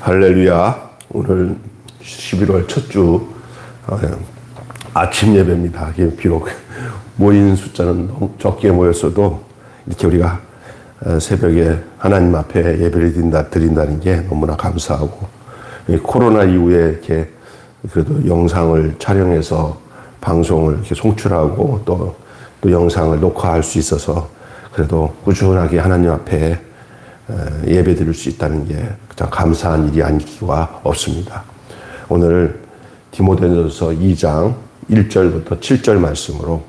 할렐루야. 오늘 11월 첫 주 아침 예배입니다. 비록 모인 숫자는 적게 모였어도 이렇게 우리가 새벽에 하나님 앞에 예배를 드린다는 게 너무나 감사하고, 코로나 이후에 이렇게 그래도 영상을 촬영해서 방송을 이렇게 송출하고 또 영상을 녹화할 수 있어서 그래도 꾸준하게 하나님 앞에 예배 드릴 수 있다는 게 가장 감사한 일이 아니기가 없습니다. 오늘 디모데전서 2장 1절부터 7절 말씀으로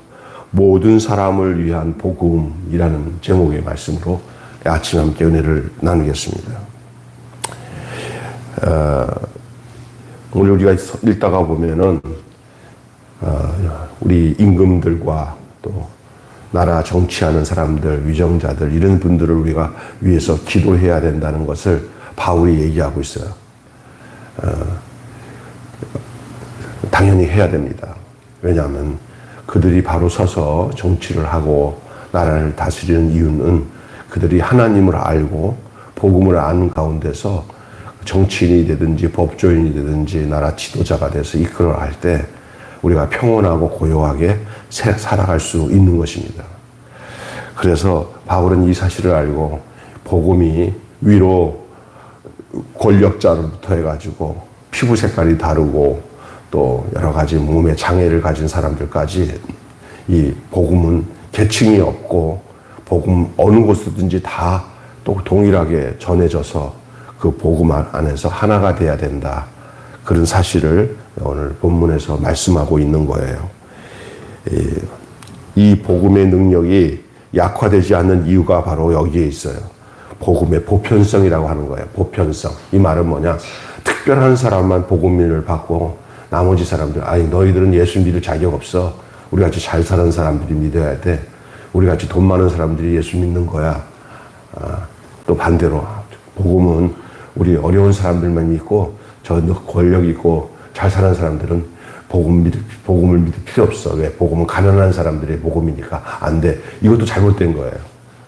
모든 사람을 위한 복음이라는 제목의 말씀으로 아침 함께 은혜를 나누겠습니다. 오늘 우리가 읽다가 보면은 우리 임금들과 또 나라 정치하는 사람들, 위정자들, 이런 분들을 우리가 위해서 기도해야 된다는 것을 바울이 얘기하고 있어요. 당연히 해야 됩니다. 왜냐하면 그들이 바로 서서 정치를 하고 나라를 다스리는 이유는 그들이 하나님을 알고 복음을 아는 가운데서 정치인이 되든지 법조인이 되든지 나라 지도자가 돼서 이끌어 갈 때 우리가 평온하고 고요하게 살아갈 수 있는 것입니다. 그래서 바울은 이 사실을 알고 복음이 위로 권력자로부터 해가지고 피부 색깔이 다르고 또 여러 가지 몸에 장애를 가진 사람들까지 이 복음은 계층이 없고 복음 어느 곳이든지 다 또 동일하게 전해져서 그 복음 안에서 하나가 돼야 된다. 그런 사실을 오늘 본문에서 말씀하고 있는 거예요. 이 복음의 능력이 약화되지 않는 이유가 바로 여기에 있어요. 복음의 보편성이라고 하는 거예요. 보편성. 이 말은 뭐냐? 특별한 사람만 복음을 받고 나머지 사람들, 아니 너희들은 예수 믿을 자격 없어. 우리같이 잘 사는 사람들이 믿어야 돼. 우리같이 돈 많은 사람들이 예수 믿는 거야. 또 반대로 복음은 우리 어려운 사람들만 믿고 저 권력 있고 잘 사는 사람들은 복음을 믿을 필요 없어. 왜? 복음은 가난한 사람들의 복음이니까 안 돼. 이것도 잘못된 거예요.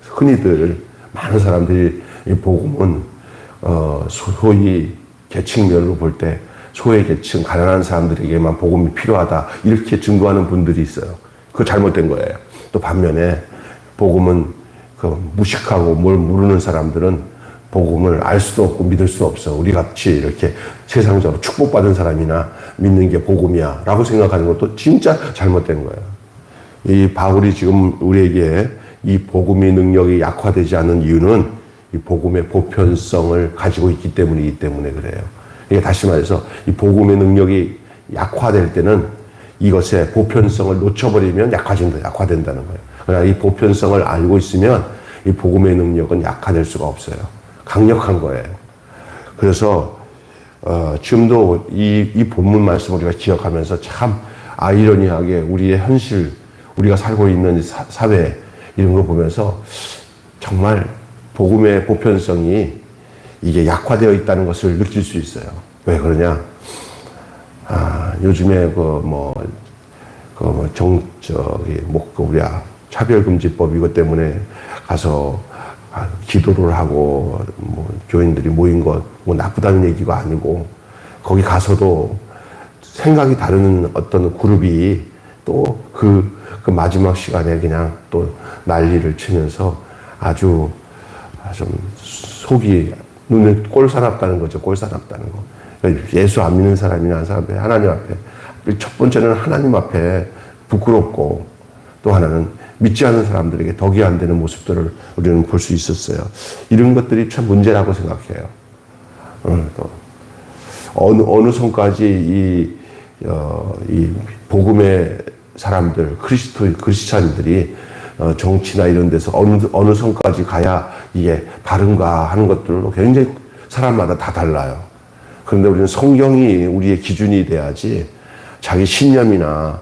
흔히들 많은 사람들이 이 복음은 소위 계층별로 볼 때 소외 계층, 가난한 사람들에게만 복음이 필요하다. 이렇게 증거하는 분들이 있어요. 그거 잘못된 거예요. 또 반면에 복음은 무식하고 뭘 모르는 사람들은 복음을 알 수도 없고 믿을 수도 없어. 우리 같이 이렇게 세상적으로 축복받은 사람이나 믿는 게 복음이야 라고 생각하는 것도 진짜 잘못된 거예요. 이 바울이 지금 우리에게 이 복음의 능력이 약화되지 않는 이유는 이 복음의 보편성을 가지고 있기 때문이기 때문에 그래요. 이게 다시 말해서 이 복음의 능력이 약화될 때는 이것의 보편성을 놓쳐버리면 약화된다는 거예요. 그러나 이 보편성을 알고 있으면 이 복음의 능력은 약화될 수가 없어요. 강력한 거예요. 그래서 지금도 이 본문 말씀을 우리가 기억하면서 참 아이러니하게 우리의 현실, 우리가 살고 있는 사회 이런 걸 보면서 정말 복음의 보편성이 이게 약화되어 있다는 것을 느낄 수 있어요. 왜 그러냐? 요즘에 차별금지법 이것 때문에 가서 기도를 하고 교인들이 모인 것 나쁘다는 얘기가 아니고 거기 가서도 생각이 다른 어떤 그룹이 또 그 마지막 시간에 그냥 또 난리를 치면서 아주 좀 속이 눈에 꼴사납다는 거죠. 꼴사납다는 거. 예수 안 믿는 사람이나 한 사람들 하나님 앞에 첫 번째는 하나님 앞에 부끄럽고 또 하나는 믿지 않는 사람들에게 덕이 안 되는 모습들을 우리는 볼 수 있었어요. 이런 것들이 참 문제라고 생각해요. 어느 선까지 이 복음의 사람들, 크리스찬들이 정치나 이런 데서 어느 선까지 가야 이게 바른가 하는 것들도 굉장히 사람마다 다 달라요. 그런데 우리는 성경이 우리의 기준이 돼야지 자기 신념이나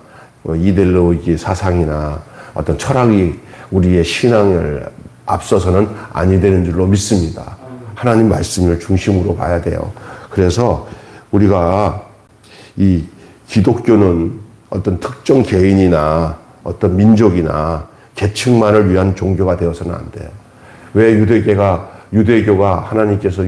이데올로기 사상이나 어떤 철학이 우리의 신앙을 앞서서는 아니 되는 줄로 믿습니다. 하나님 말씀을 중심으로 봐야 돼요. 그래서 우리가 이 기독교는 어떤 특정 개인이나 어떤 민족이나 계층만을 위한 종교가 되어서는 안 돼요. 왜 유대계가 유대교가 하나님께서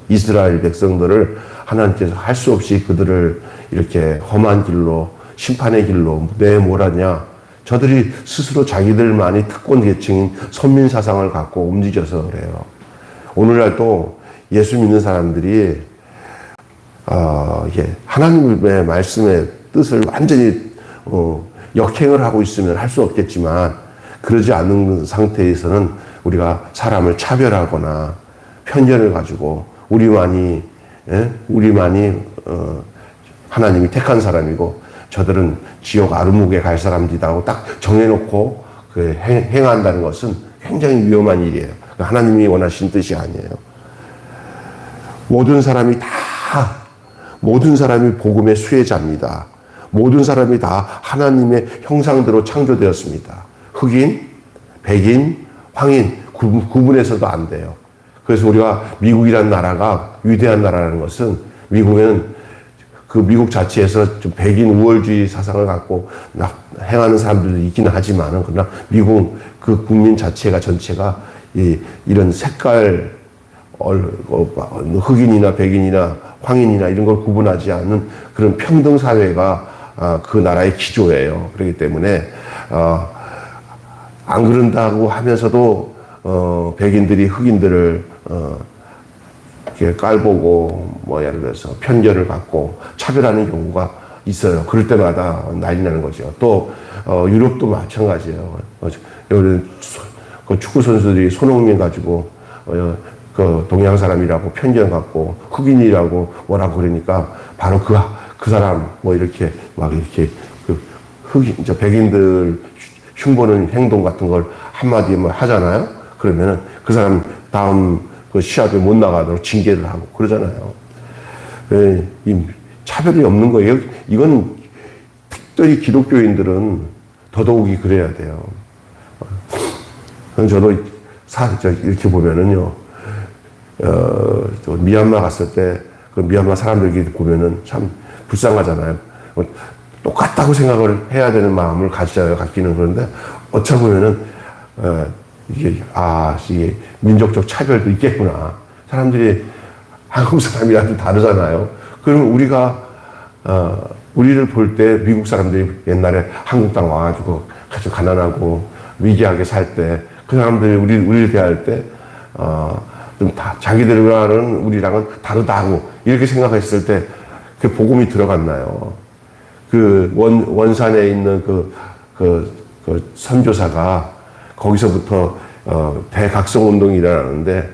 이스라엘 백성들을 하나님께서 할 수 없이 그들을 이렇게 험한 길로, 심판의 길로 내몰았냐? 저들이 스스로 자기들만이 특권 계층인 선민 사상을 갖고 움직여서 그래요. 오늘날도 예수 믿는 사람들이 하나님의 말씀의 뜻을 완전히 역행을 하고 있으면 할 수 없겠지만, 그러지 않는 상태에서는 우리가 사람을 차별하거나 편견을 가지고 우리만이 하나님이 택한 사람이고 저들은 지옥 아르묵에 갈 사람들이다 하고 딱 정해놓고 행한다는 것은 굉장히 위험한 일이에요. 하나님이 원하신 뜻이 아니에요. 모든 사람이 복음의 수혜자입니다. 모든 사람이 다 하나님의 형상대로 창조되었습니다. 흑인, 백인, 황인 구분해서도 안 돼요. 그래서 우리가 미국이라는 나라가 위대한 나라라는 것은, 미국에는 그 미국 자체에서 좀 백인 우월주의 사상을 갖고 행하는 사람들도 있기는 하지만은, 그러나 미국 그 국민 자체가 전체가 이런 색깔, 흑인이나 백인이나 황인이나 이런 걸 구분하지 않는 그런 평등 사회가 그 나라의 기조예요. 그렇기 때문에 안 그런다고 하면서도 백인들이 흑인들을 이렇게 깔보고 예를 들어서 편견을 갖고 차별하는 경우가 있어요. 그럴 때마다 난리 나는 거죠. 또 유럽도 마찬가지예요. 그 축구 선수들이 손흥민 가지고 그 동양 사람이라고 편견 갖고 흑인이라고 뭐라고 그러니까 바로 그 사람 이렇게 그 흑인 백인들 흉보는 행동 같은 걸 한마디 하잖아요. 그러면은 그 사람 다음 그 시합에 못 나가도록 징계를 하고 그러잖아요. 이 차별이 없는 거예요. 이건 특별히 기독교인들은 더더욱이 그래야 돼요. 저도 이렇게 보면은요, 미얀마 갔을 때 그 미얀마 사람들 보면은 참 불쌍하잖아요. 똑같다고 생각을 해야 되는 마음을 갖기는 그런데 어찌 보면은 이게 민족적 차별도 있겠구나. 사람들이 한국 사람이랑 좀 다르잖아요. 그러면 우리를 볼 때 미국 사람들이 옛날에 한국 땅 와가지고 아주 가난하고 위기하게 살 때 그 사람들이 우리를 대할 때 좀 자기들과는 우리랑은 다르다고 이렇게 생각했을 때 그 복음이 들어갔나요? 그 원산에 있는 그 선교사가 거기서부터 대각성 운동이 일어나는데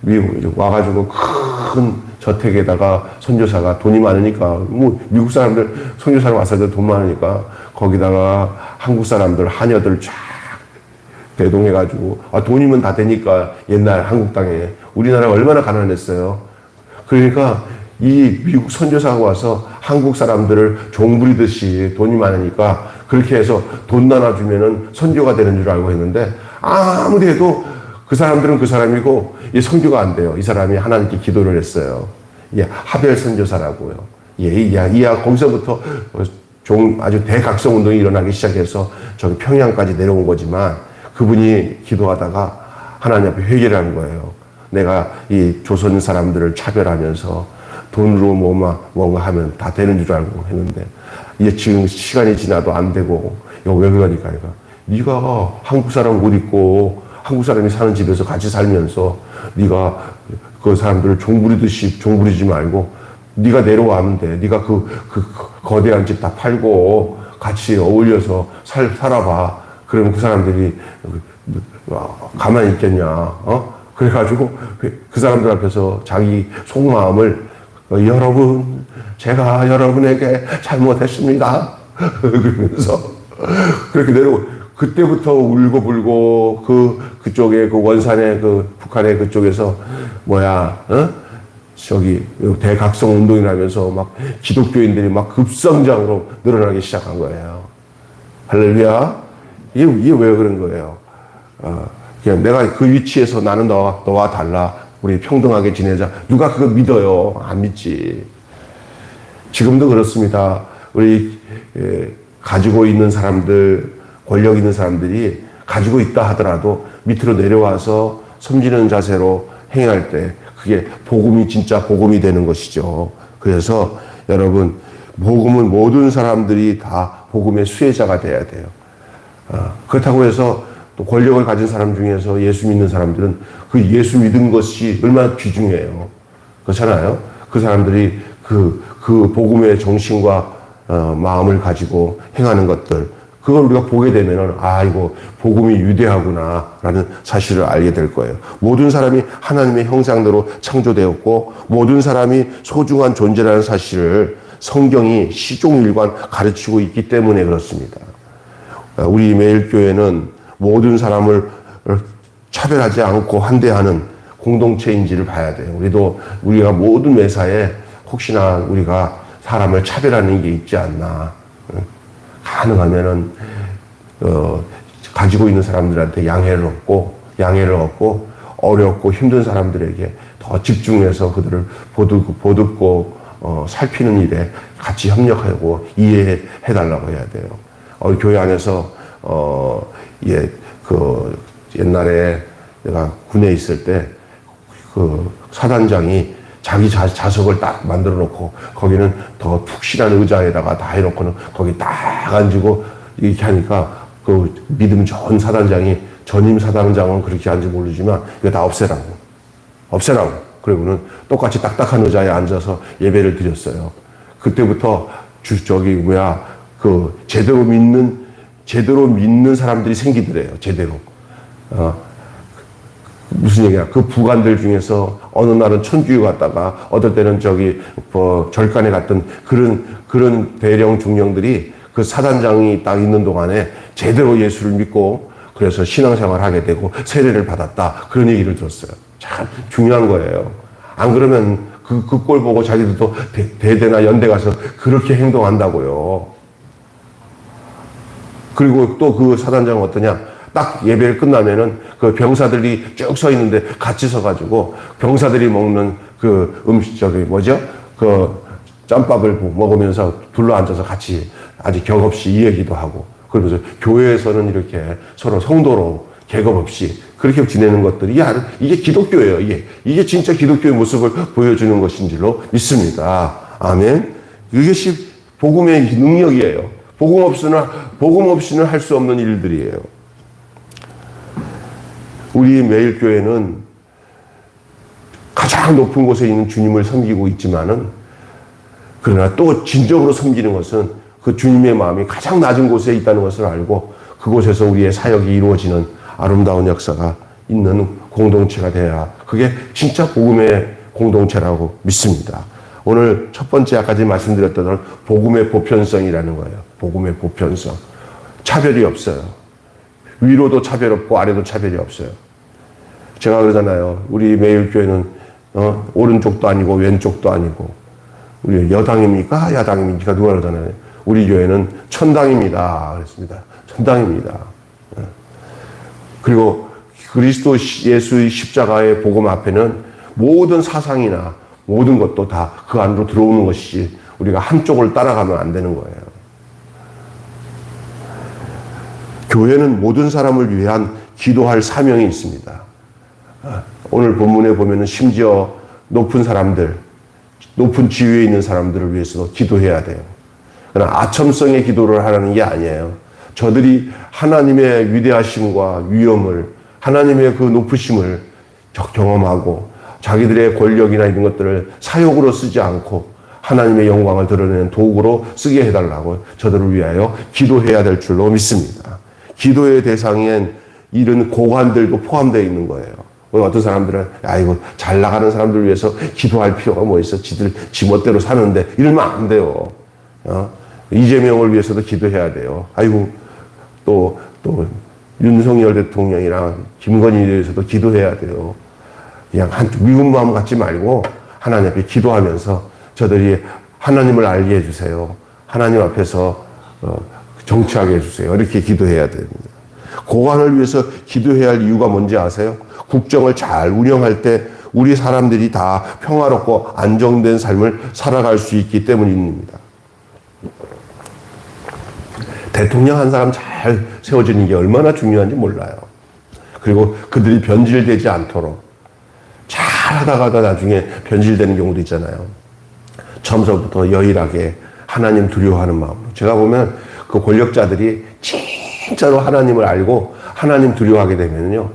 미국 와가지고 큰 저택에다가 선교사가 돈이 많으니까 미국 사람들 선교사로 왔을 때 돈 많으니까 거기다가 한국 사람들 하녀들 쫙 대동해가지고 돈이면 다 되니까 옛날 한국 땅에 우리나라가 얼마나 가난했어요. 그러니까 이 미국 선교사가 와서 한국 사람들을 종부리듯이 돈이 많으니까 그렇게 해서 돈 나눠주면은 선교가 되는 줄 알고 했는데 아무리 해도 그 사람들은 그 사람이고 이 선교가 안 돼요. 이 사람이 하나님께 기도를 했어요. 하벨 선교사라고요. 거기서부터 아주 대각성 운동이 일어나기 시작해서 저기 평양까지 내려온 거지만 그분이 기도하다가 하나님 앞에 회개를 한 거예요. 내가 이 조선 사람들을 차별하면서 돈으로 뭔가 하면 다 되는 줄 알고 했는데 이제 지금 시간이 지나도 안 되고 이거 왜 그러니까 네가 한국 사람 옷 입고 한국 사람이 사는 집에서 같이 살면서 네가 그 사람들을 종부리지 말고 네가 내려와면 돼. 네가 그 거대한 집 다 팔고 같이 어울려서 살아봐. 그러면 그 사람들이 가만히 있겠냐? 그래가지고 그 사람들 앞에서 자기 속마음을 여러분, 제가 여러분에게 잘못했습니다. 그러면서 그렇게 그때부터 울고불고 그쪽에 원산의 북한의 그쪽에서 저기 대각성 운동이라면서 막 기독교인들이 막 급성장으로 늘어나기 시작한 거예요. 할렐루야. 이게 왜 그런 거예요? 그냥 내가 그 위치에서 나는 너와 달라. 우리 평등하게 지내자. 누가 그거 믿어요? 안 믿지. 지금도 그렇습니다. 우리 가지고 있는 사람들, 권력 있는 사람들이 가지고 있다 하더라도 밑으로 내려와서 섬기는 자세로 행할 때 그게 복음이 진짜 복음이 되는 것이죠. 그래서 여러분, 복음은 모든 사람들이 다 복음의 수혜자가 돼야 돼요. 그렇다고 해서 또 권력을 가진 사람 중에서 예수 믿는 사람들은 그 예수 믿은 것이 얼마나 귀중해요. 그렇잖아요. 그 사람들이 그 복음의 정신과 마음을 가지고 행하는 것들, 그걸 우리가 보게 되면은, 이거 복음이 위대하구나라는 사실을 알게 될 거예요. 모든 사람이 하나님의 형상대로 창조되었고, 모든 사람이 소중한 존재라는 사실을 성경이 시종일관 가르치고 있기 때문에 그렇습니다. 우리 매일교회는 모든 사람을 차별하지 않고 환대하는 공동체인지를 봐야 돼요. 우리가 모든 매사에 혹시나 우리가 사람을 차별하는 게 있지 않나. 가능하면은, 가지고 있는 사람들한테 양해를 얻고, 어렵고 힘든 사람들에게 더 집중해서 그들을 보듬고, 살피는 일에 같이 협력하고 이해해달라고 해야 돼요. 교회 안에서, 옛날에 내가 군에 있을 때, 사단장이 자기 좌석을 딱 만들어 놓고, 거기는 더 푹신한 의자에다가 다 해놓고는 거기 딱 앉고, 이렇게 하니까, 믿음 좋은 사단장이, 전임 사단장은 그렇게 하는지 모르지만, 이거 다 없애라고. 그리고는 똑같이 딱딱한 의자에 앉아서 예배를 드렸어요. 그때부터, 제대로 믿는 사람들이 생기더래요. 제대로. 무슨 얘기야? 그 부관들 중에서 어느 날은 천주교 갔다가 어떨 때는 절간에 갔던 그런 대령 중령들이 그 사단장이 딱 있는 동안에 제대로 예수를 믿고 그래서 신앙생활을 하게 되고 세례를 받았다. 그런 얘기를 들었어요. 참 중요한 거예요. 안 그러면 그 꼴 보고 자기들도 대대나 연대 가서 그렇게 행동한다고요. 그리고 또 그 사단장은 어떠냐? 딱 예배를 끝나면은 그 병사들이 쭉 서 있는데 같이 서가지고 병사들이 먹는 그 짬밥을 먹으면서 둘러 앉아서 같이 아주 격 없이 이 얘기도 하고, 그러면서 교회에서는 이렇게 서로 성도로 격업 없이 그렇게 지내는 것들이 이게 기독교예요. 이게 진짜 기독교의 모습을 보여주는 것인 줄로 믿습니다. 아멘. 이것이 복음의 능력이에요. 복음 없이는 할 수 없는 일들이에요. 우리 매일교회는 가장 높은 곳에 있는 주님을 섬기고 있지만은, 그러나 또 진정으로 섬기는 것은 그 주님의 마음이 가장 낮은 곳에 있다는 것을 알고 그곳에서 우리의 사역이 이루어지는 아름다운 역사가 있는 공동체가 돼야 그게 진짜 복음의 공동체라고 믿습니다. 오늘 첫 번째 아까 말씀드렸던 복음의 보편성이라는 거예요. 복음의 보편성. 차별이 없어요. 위로도 차별 없고 아래도 차별이 없어요. 제가 그러잖아요. 우리 매일교회는 오른쪽도 아니고 왼쪽도 아니고, 우리 여당입니까? 야당입니까? 누가 그러잖아요. 우리 교회는 천당입니다. 그랬습니다. 천당입니다. 그리고 그리스도 예수의 십자가의 복음 앞에는 모든 사상이나 모든 것도 다 그 안으로 들어오는 것이지 우리가 한쪽을 따라가면 안 되는 거예요. 교회는 모든 사람을 위한 기도할 사명이 있습니다. 오늘 본문에 보면은 심지어 높은 사람들, 높은 지위에 있는 사람들을 위해서도 기도해야 돼요. 그러나 아첨성의 기도를 하라는 게 아니에요. 저들이 하나님의 위대하심과 위엄을, 하나님의 그 높으심을 경험하고 자기들의 권력이나 이런 것들을 사욕으로 쓰지 않고 하나님의 영광을 드러내는 도구로 쓰게 해달라고 저들을 위하여 기도해야 될 줄로 믿습니다. 기도의 대상엔 이런 고관들도 포함되어 있는 거예요. 어떤 사람들은 이거 잘 나가는 사람들을 위해서 기도할 필요가 뭐 있어? 지 멋대로 사는데 이러면 안 돼요. 이재명을 위해서도 기도해야 돼요. 또 윤석열 대통령이랑 김건희에 대해서도 기도해야 돼요. 그냥 미운 마음 갖지 말고 하나님 앞에 기도하면서 저들이 하나님을 알게 해주세요. 하나님 앞에서 정치하게 해주세요. 이렇게 기도해야 됩니다. 고관을 위해서 기도해야 할 이유가 뭔지 아세요? 국정을 잘 운영할 때 우리 사람들이 다 평화롭고 안정된 삶을 살아갈 수 있기 때문입니다. 대통령 한 사람 잘 세워지는 게 얼마나 중요한지 몰라요. 그리고 그들이 변질되지 않도록 잘 하다가도 나중에 변질되는 경우도 있잖아요. 처음서부터 여일하게 하나님 두려워하는 마음으로. 제가 보면 그 권력자들이 진짜로 하나님을 알고 하나님 두려워하게 되면요,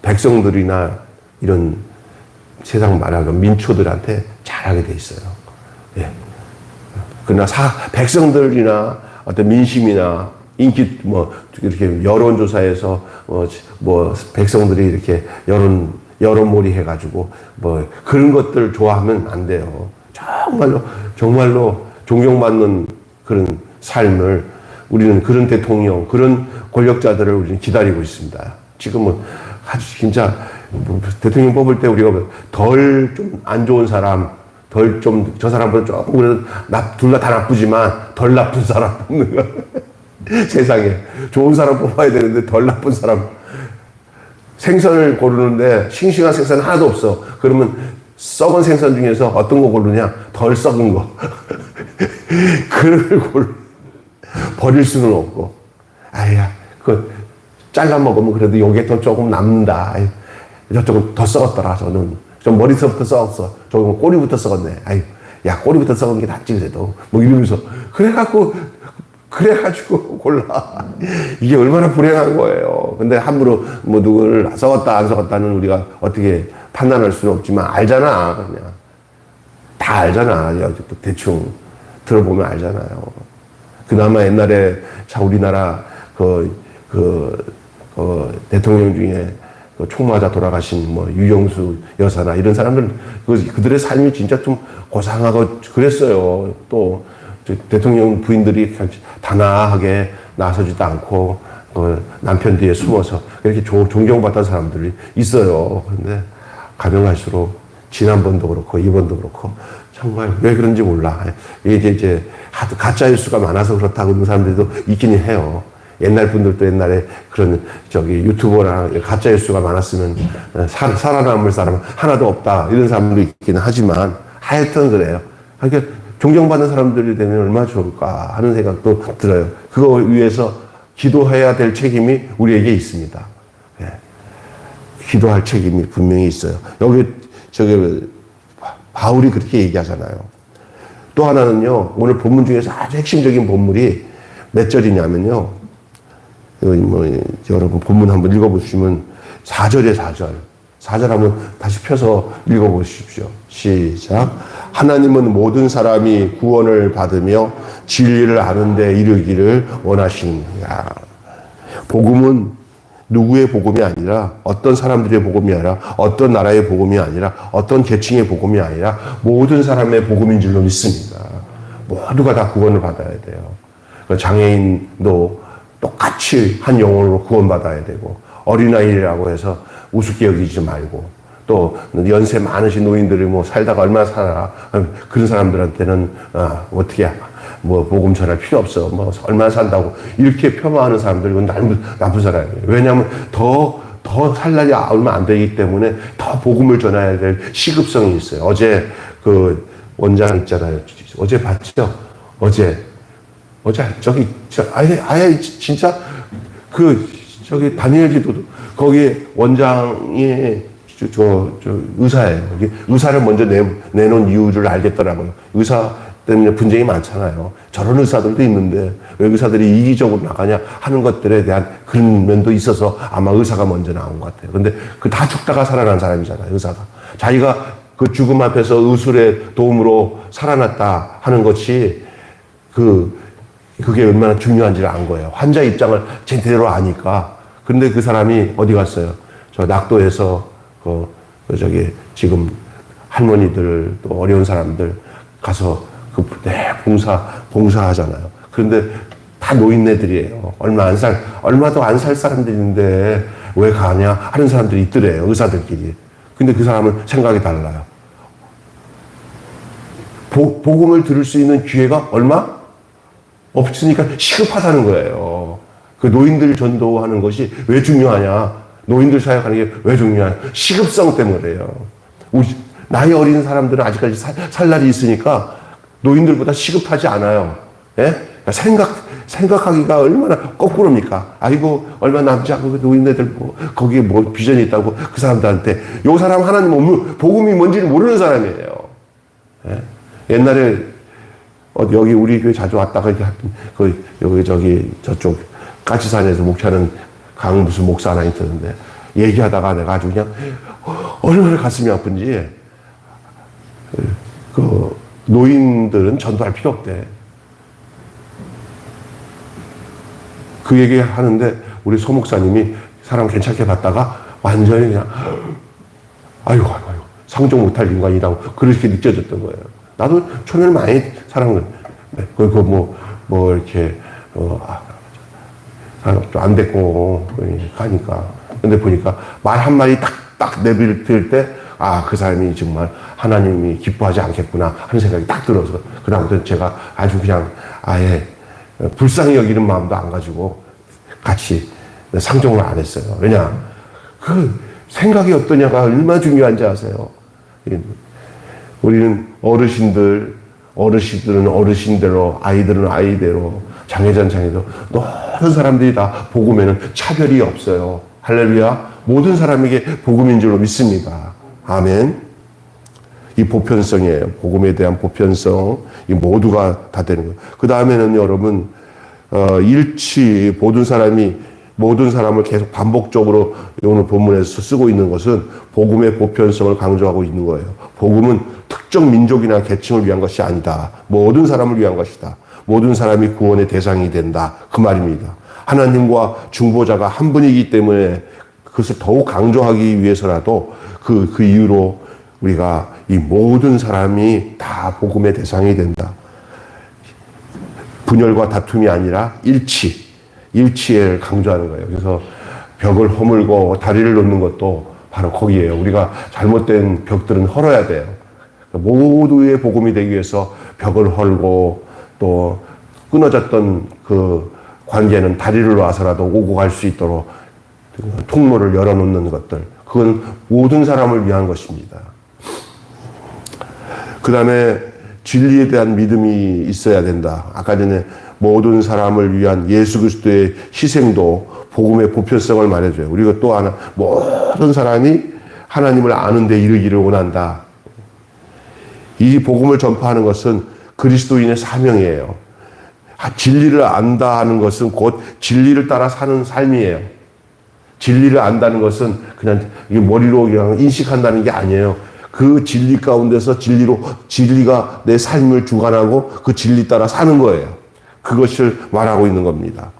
백성들이나 이런 세상 말하는 민초들한테 잘하게 돼 있어요. 예. 그러나 백성들이나 어떤 민심이나 인기 이렇게 여론조사에서 백성들이 이렇게 여론몰이 해가지고 그런 것들 좋아하면 안 돼요. 정말로 존경받는 그런 삶을 우리는, 그런 대통령, 그런 권력자들을 우리는 기다리고 있습니다. 지금은 아주 진짜 대통령 뽑을 때 우리가 덜 좀 안 좋은 사람, 덜 좀 저 사람보다 조금 그래도 둘 다 나쁘지만 덜 나쁜 사람 뽑는 거. 세상에 좋은 사람 뽑아야 되는데 덜 나쁜 사람. 생선을 고르는데 싱싱한 생선 하나도 없어. 그러면 썩은 생선 중에서 어떤 거 고르냐? 덜 썩은 거. 그걸 버릴 수는 없고. 아야, 잘라 먹으면 그래도 요게 더 조금 남는다. 저쪽은 더 썩었더라. 저는 좀 머리서부터 썩었어. 저건 꼬리부터 썩었네. 아유, 야, 꼬리부터 썩은 게 낫지 그래도. 이러면서 그래가지고 골라. 이게 얼마나 불행한 거예요. 근데 함부로 누구를 썩었다 안 썩었다는 우리가 어떻게 판단할 수는 없지만 알잖아. 그냥 다 알잖아. 대충 들어보면 알잖아요. 그나마 옛날에 우리나라 대통령 중에 총 맞아 돌아가신 유영수 여사나 이런 사람들, 그들의 삶이 진짜 좀 고상하고 그랬어요. 또 대통령 부인들이 단아하게 나서지도 않고 남편 뒤에 숨어서 이렇게 존경받던 사람들이 있어요. 그런데 가면 갈수록 지난번도 그렇고 이번도 그렇고 정말 왜 그런지 몰라. 이제 가짜 뉴스가 많아서 그렇다고 그런 사람들도 있기는 해요. 옛날 분들도 옛날에 그런 유튜버나 가짜 뉴스가 많았으면 살아남을 사람은 하나도 없다 이런 사람도 있기는 하지만 하여튼 그래요. 그러니까 존경받는 사람들이 되면 얼마나 좋을까 하는 생각도 들어요. 그거 위해서 기도해야 될 책임이 우리에게 있습니다. 예. 기도할 책임이 분명히 있어요. 여기 바울이 그렇게 얘기하잖아요. 또 하나는요, 오늘 본문 중에서 아주 핵심적인 본문이 몇 절이냐면요, 여러분 본문 한번 읽어보시면 4절에 4절. 4절 한번 다시 펴서 읽어보십시오. 시작. 하나님은 모든 사람이 구원을 받으며 진리를 아는 데 이르기를 원하시느니라. 복음은 누구의 복음이 아니라, 어떤 사람들의 복음이 아니라, 어떤 나라의 복음이 아니라, 어떤 계층의 복음이 아니라 모든 사람의 복음인 줄로 믿습니다. 모두가 다 구원을 받아야 돼요. 장애인도 똑같이 한 영혼으로 구원받아야 되고, 어린아이라고 해서 우습게 여기지 말고, 또 연세 많으신 노인들이 살다가 얼마나 살아. 그런 사람들한테는 어떻게 복음 전할 필요 없어. 얼마나 산다고 이렇게 폄하하는 사람들은 나쁜 사람이에요. 왜냐하면 더 살 날이 얼마 안 되기 때문에 더 복음을 전해야 될 시급성이 있어요. 어제 원장 있잖아요. 어제 봤죠? 어제 아예 진짜 다니엘 기도도 거기 원장이 의사예요. 의사를 먼저 내놓은 이유를 알겠더라고요. 의사 때문에 분쟁이 많잖아요. 저런 의사들도 있는데 왜 의사들이 이기적으로 나가냐 하는 것들에 대한 그런 면도 있어서 아마 의사가 먼저 나온 것 같아요. 근데 다 죽다가 살아난 사람이잖아요. 의사가. 자기가 그 죽음 앞에서 의술의 도움으로 살아났다 하는 것이 그게 얼마나 중요한지를 안 거예요. 환자 입장을 제대로 아니까. 근데 그 사람이 어디 갔어요? 저 낙도에서 지금 할머니들 또 어려운 사람들 가서 봉사하잖아요. 그런데 다 노인네들이에요. 얼마도 안 살 사람들인데 왜 가냐 하는 사람들이 있더래요. 의사들끼리. 근데 그 사람은 생각이 달라요. 복음을 들을 수 있는 기회가 얼마? 없으니까 시급하다는 거예요. 그 노인들 전도하는 것이 왜 중요하냐? 노인들 사역하는 게 왜 중요하냐? 시급성 때문에요. 나이 어린 사람들은 아직까지 살 날이 있으니까 노인들보다 시급하지 않아요. 예? 생각하기가 얼마나 거꾸로입니까? 아이고, 얼마 남지 않고 노인네들 거기에 비전이 있다고 그 사람들한테, 요 사람 하나님 없는, 복음이 뭔지를 모르는 사람이에요. 예? 옛날에, 여기 우리 교회 자주 왔다가, 여기 저쪽 까치산에서 목차는 무슨 목사 하나 있었는데, 얘기하다가 내가 아주 그냥, 얼마나 가슴이 아픈지, 노인들은 전도할 필요 없대. 그 얘기 하는데 우리 소 목사님이 사람 괜찮게 봤다가 완전히 그냥 아이고 상종 못할 인간이라고 그렇게 느껴졌던 거예요. 나도 초면을 많이 사람을 이렇게 안 됐고 가니까 근데 보니까 말 한마디 딱 내뱉을 때 그 사람이 정말 하나님이 기뻐하지 않겠구나 하는 생각이 딱 들어서 그다음부터 제가 아주 그냥 아예 불쌍히 여기는 마음도 안 가지고 같이 상종을 안 했어요. 왜냐? 그 생각이 어떠냐가 얼마나 중요한지 아세요? 우리는 어르신들은 어르신대로, 아이들은 아이대로, 장애자는 모든 사람들이 다 복음에는 차별이 없어요. 할렐루야. 모든 사람에게 복음인 줄로 믿습니다. 아멘. 이 보편성이에요. 복음에 대한 보편성. 이 모두가 다 되는 거예요. 그 다음에는 여러분, 일치, 모든 사람을 계속 반복적으로 오늘 본문에서 쓰고 있는 것은 복음의 보편성을 강조하고 있는 거예요. 복음은 특정 민족이나 계층을 위한 것이 아니다. 모든 사람을 위한 것이다. 모든 사람이 구원의 대상이 된다. 그 말입니다. 하나님과 중보자가 한 분이기 때문에 그것을 더욱 강조하기 위해서라도 그 이유로 우리가 이 모든 사람이 다 복음의 대상이 된다. 분열과 다툼이 아니라 일치를 강조하는 거예요. 그래서 벽을 허물고 다리를 놓는 것도 바로 거기에요. 우리가 잘못된 벽들은 헐어야 돼요. 모두의 복음이 되기 위해서 벽을 헐고 또 끊어졌던 그 관계는 다리를 놔서라도 오고 갈 수 있도록 통로를 열어놓는 것들. 그건 모든 사람을 위한 것입니다. 그 다음에 진리에 대한 믿음이 있어야 된다. 아까 전에 모든 사람을 위한 예수 그리스도의 희생도 복음의 보편성을 말해줘요. 우리가 또 하나, 모든 사람이 하나님을 아는 데 이르기를 원한다. 이 복음을 전파하는 것은 그리스도인의 사명이에요. 진리를 안다 하는 것은 곧 진리를 따라 사는 삶이에요. 진리를 안다는 것은 그냥 머리로 그냥 인식한다는 게 아니에요. 그 진리 가운데서 진리가 내 삶을 주관하고 그 진리 따라 사는 거예요. 그것을 말하고 있는 겁니다.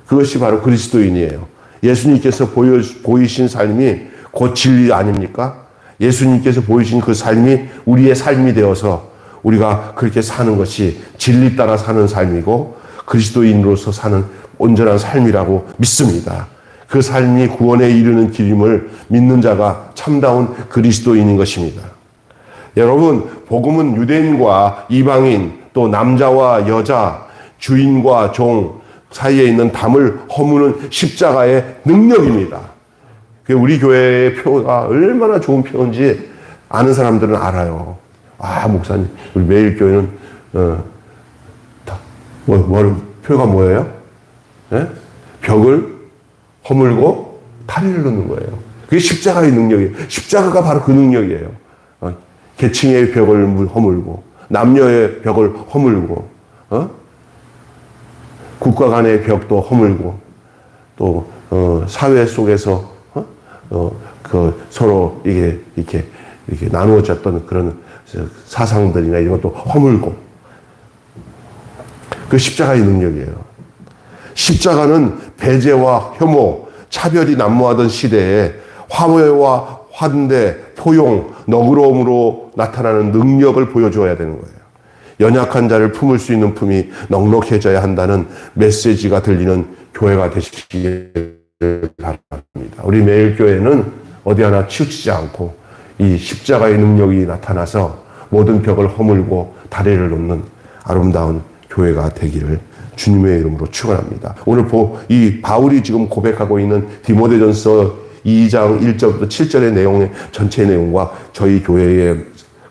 그것이 바로 그리스도인이에요. 예수님께서 보이신 삶이 곧 진리 아닙니까? 예수님께서 보이신 그 삶이 우리의 삶이 되어서 우리가 그렇게 사는 것이 진리 따라 사는 삶이고 그리스도인으로서 사는 온전한 삶이라고 믿습니다. 그 삶이 구원에 이르는 길임을 믿는 자가 참다운 그리스도인인 것입니다. 여러분, 복음은 유대인과 이방인, 또 남자와 여자, 주인과 종 사이에 있는 담을 허무는 십자가의 능력입니다. 우리 교회의 표가 얼마나 좋은 표인지 아는 사람들은 알아요. 목사님, 우리 매일교회는 표가 뭐예요? 네? 벽을 허물고 다리를 놓는 거예요. 그게 십자가의 능력이에요. 십자가가 바로 그 능력이에요. 계층의 벽을 허물고, 남녀의 벽을 허물고, 국가 간의 벽도 허물고, 또 사회 속에서 서로 이렇게 나누어졌던 그런 사상들이나 이런 것도 허물고, 그 십자가의 능력이에요. 십자가는 배제와 혐오, 차별이 난무하던 시대에 화해와 환대, 포용, 너그러움으로 나타나는 능력을 보여줘야 되는 거예요. 연약한 자를 품을 수 있는 품이 넉넉해져야 한다는 메시지가 들리는 교회가 되시길 바랍니다. 우리 매일교회는 어디 하나 치우치지 않고 이 십자가의 능력이 나타나서 모든 벽을 허물고 다리를 놓는 아름다운 교회가 되기를 주님의 이름으로 축원합니다. 오늘 이 바울이 지금 고백하고 있는 디모데전서 2장 1절부터 7절의 내용의 전체 내용과 저희 교회에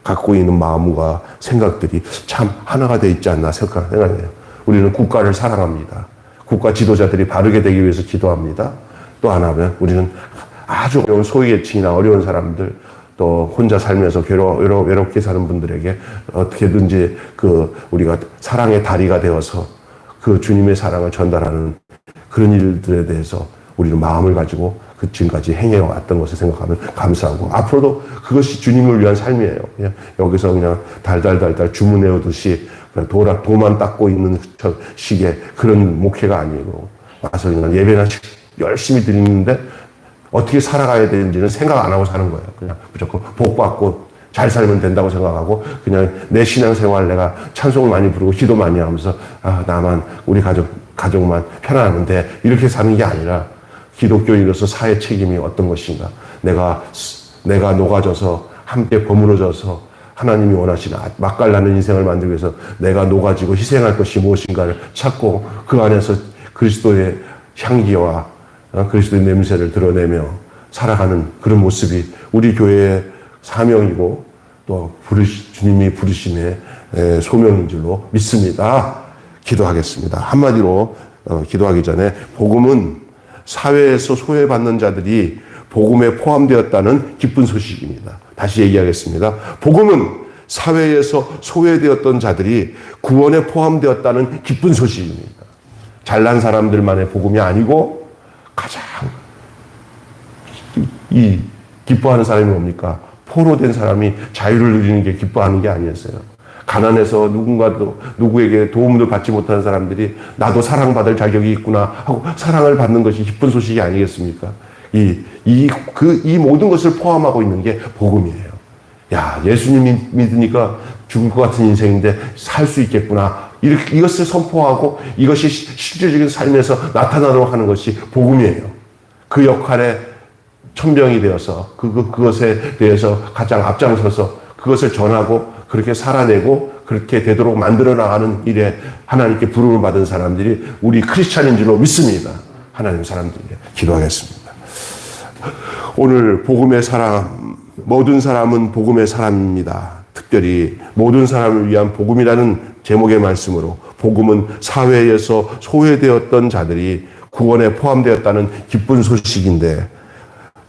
갖고 있는 마음과 생각들이 참 하나가 되어 있지 않나 생각해요. 우리는 국가를 사랑합니다. 국가 지도자들이 바르게 되기 위해서 기도합니다. 또 하나는 우리는 아주 어려운 소외계층이나 어려운 사람들, 또 혼자 살면서 외롭게 사는 분들에게 어떻게든지 우리가 사랑의 다리가 되어서 그 주님의 사랑을 전달하는 그런 일들에 대해서 우리는 마음을 가지고 지금까지 행해왔던 것을 생각하면 감사하고, 앞으로도 그것이 주님을 위한 삶이에요. 그냥 여기서 그냥 달달달달 주문해오듯이 도만 닦고 있는 식의 그런 목회가 아니고, 와서 그냥 예배나 열심히 드리는데 어떻게 살아가야 되는지는 생각 안 하고 사는 거예요. 그냥 무조건 복 받고 잘 살면 된다고 생각하고, 그냥 내 신앙생활 내가 찬송을 많이 부르고 기도 많이 하면서 나만, 우리 가족만 편안하면 돼, 이렇게 사는 게 아니라, 기독교인으로서 사회 책임이 어떤 것인가, 내가 녹아져서 함께 버무러져서 하나님이 원하시는 맛깔나는 인생을 만들기 위해서 내가 녹아지고 희생할 것이 무엇인가를 찾고, 그 안에서 그리스도의 향기와 그리스도의 냄새를 드러내며 살아가는 그런 모습이 우리 교회의 사명이고, 또 주님이 부르심의 소명인 줄로 믿습니다. 기도하겠습니다. 한마디로 기도하기 전에, 복음은 사회에서 소외받는 자들이 복음에 포함되었다는 기쁜 소식입니다. 다시 얘기하겠습니다. 복음은 사회에서 소외되었던 자들이 구원에 포함되었다는 기쁜 소식입니다. 잘난 사람들만의 복음이 아니고, 가장 기뻐하는 사람이 뭡니까? 포로된 사람이 자유를 누리는 게 기뻐하는 게 아니었어요. 가난해서 누구에게 도움도 받지 못하는 사람들이 나도 사랑받을 자격이 있구나 하고 사랑을 받는 것이 기쁜 소식이 아니겠습니까? 이 모든 것을 포함하고 있는 게 복음이에요. 야, 예수님 믿으니까 죽을 것 같은 인생인데 살 수 있겠구나, 이것을 선포하고 이것이 실질적인 삶에서 나타나도록 하는 것이 복음이에요. 그 역할에 천병이 되어서 그것에 대해서 가장 앞장서서 그것을 전하고 그렇게 살아내고 그렇게 되도록 만들어 나가는 일에 하나님께 부름을 받은 사람들이 우리 크리스찬인 줄로 믿습니다. 하나님 사람들에게 기도하겠습니다. 오늘 복음의 사람, 모든 사람은 복음의 사람입니다. 특별히 모든 사람을 위한 복음이라는 제목의 말씀으로, 복음은 사회에서 소외되었던 자들이 구원에 포함되었다는 기쁜 소식인데,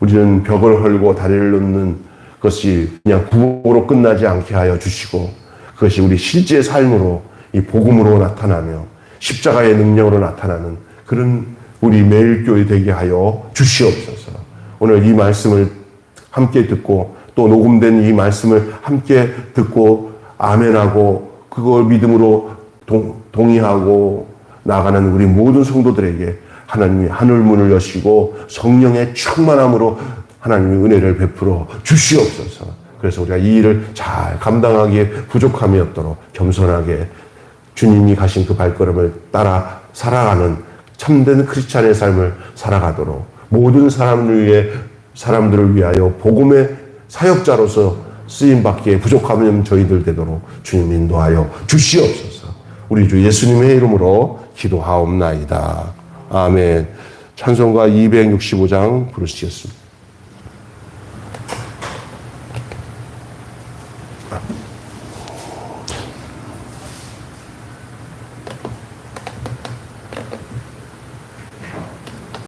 우리는 벽을 헐고 다리를 놓는 것이 그냥 구호로 끝나지 않게 하여 주시고, 그것이 우리 실제 삶으로 이 복음으로 나타나며 십자가의 능력으로 나타나는 그런 우리 매일교회 되게 하여 주시옵소서. 오늘 이 말씀을 함께 듣고 또 녹음된 이 말씀을 함께 듣고 아멘하고 그걸 믿음으로 동의하고 나아가는 우리 모든 성도들에게 하나님이 하늘문을 여시고 성령의 충만함으로 하나님의 은혜를 베풀어 주시옵소서. 그래서 우리가 이 일을 잘 감당하기에 부족함이 없도록 겸손하게 주님이 가신 그 발걸음을 따라 살아가는 참된 크리스찬의 삶을 살아가도록, 모든 사람들을 위하여 복음의 사역자로서 쓰임받기에 부족함이 저희들 되도록 주님 인도하여 주시옵소서. 우리 주 예수님의 이름으로 기도하옵나이다. 아멘. 찬송가 265장 부르시겠습니다.